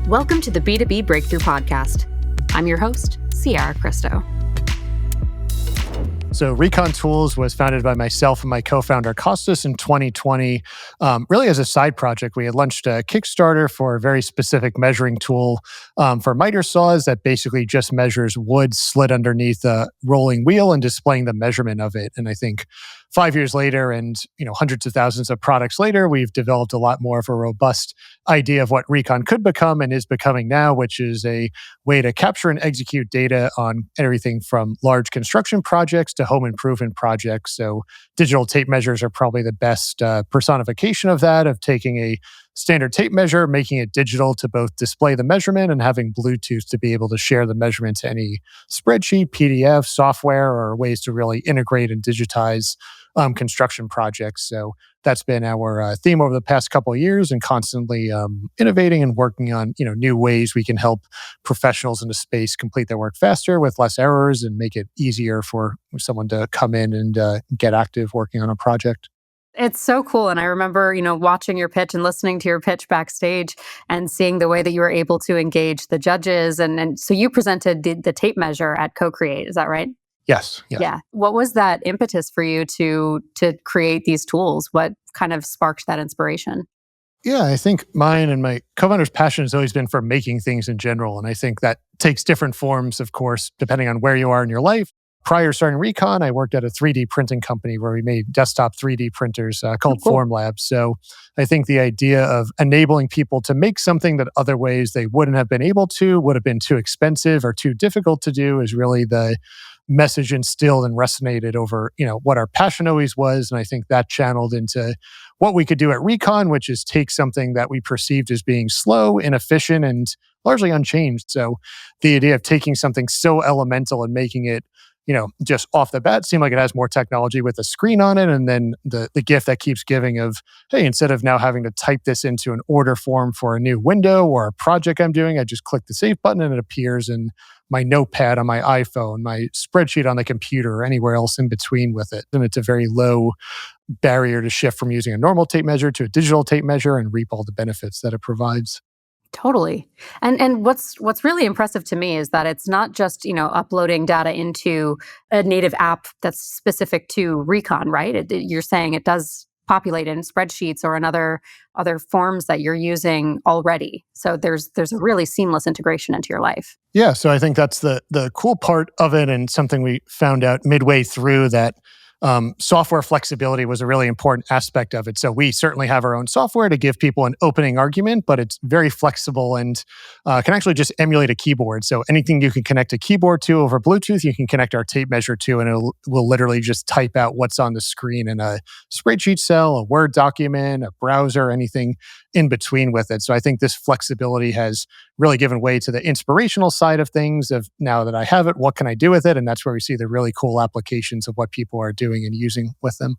Welcome to the B2B Breakthrough Podcast. I'm your host, Sierra Cristo. So Reekon Tools was founded by myself and my co-founder Costas in 2020, really as a side project. We had launched a Kickstarter for a very specific measuring tool for miter saws that basically just measures wood slid underneath a rolling wheel and displaying the measurement of it. And I think 5 years later and hundreds of thousands of products later, we've developed a lot more of a robust idea of what Reekon could become and is becoming now, which is a way to capture and execute data on everything from large construction projects to home improvement projects. So digital tape measures are probably the best personification of that, of taking a standard tape measure, making it digital to both display the measurement and having Bluetooth to be able to share the measurement to any spreadsheet, PDF, software, or ways to really integrate and digitize construction projects. So that's been our theme over the past couple of years, and constantly innovating and working on new ways we can help professionals in the space complete their work faster with less errors and make it easier for someone to come in and get active working on a project. It's so cool. And I remember, watching your pitch and listening to your pitch backstage and seeing the way that you were able to engage the judges. And so you presented the tape measure at Co-Create, is that right? Yes. Yeah. What was that impetus for you to create these tools? What kind of sparked that inspiration? Yeah, I think mine and my co-founder's passion has always been for making things in general. And I think that takes different forms, of course, depending on where you are in your life. Prior to starting Reekon, I worked at a 3D printing company where we made desktop 3D printers called Cool. Formlabs. So I think the idea of enabling people to make something that other ways they wouldn't have been able to, would have been too expensive or too difficult to do, is really the message instilled and resonated over, what our passion always was. And I think that channeled into what we could do at Reekon, which is take something that we perceived as being slow, inefficient, and largely unchanged. So the idea of taking something so elemental and making it just off the bat seem like it has more technology with a screen on it. And then the gift that keeps giving of, hey, instead of now having to type this into an order form for a new window or a project I'm doing, I just click the save button and it appears in my notepad on my iPhone, my spreadsheet on the computer, or anywhere else in between with it. And it's a very low barrier to shift from using a normal tape measure to a digital tape measure and reap all the benefits that it provides. Totally. And what's really impressive to me is that it's not just, uploading data into a native app that's specific to Reekon, right? You're saying it does populate in spreadsheets or in other forms that you're using already. So there's a really seamless integration into your life. Yeah, so I think that's the cool part of it, and something we found out midway through, that software flexibility was a really important aspect of it. So we certainly have our own software to give people an opening argument, but it's very flexible and can actually just emulate a keyboard. So anything you can connect a keyboard to over Bluetooth, you can connect our tape measure to, and it will literally just type out what's on the screen in a spreadsheet cell, a Word document, a browser, anything in between with it. So I think this flexibility has really given way to the inspirational side of things of, now that I have it, what can I do with it? And that's where we see the really cool applications of what people are doing and using with them.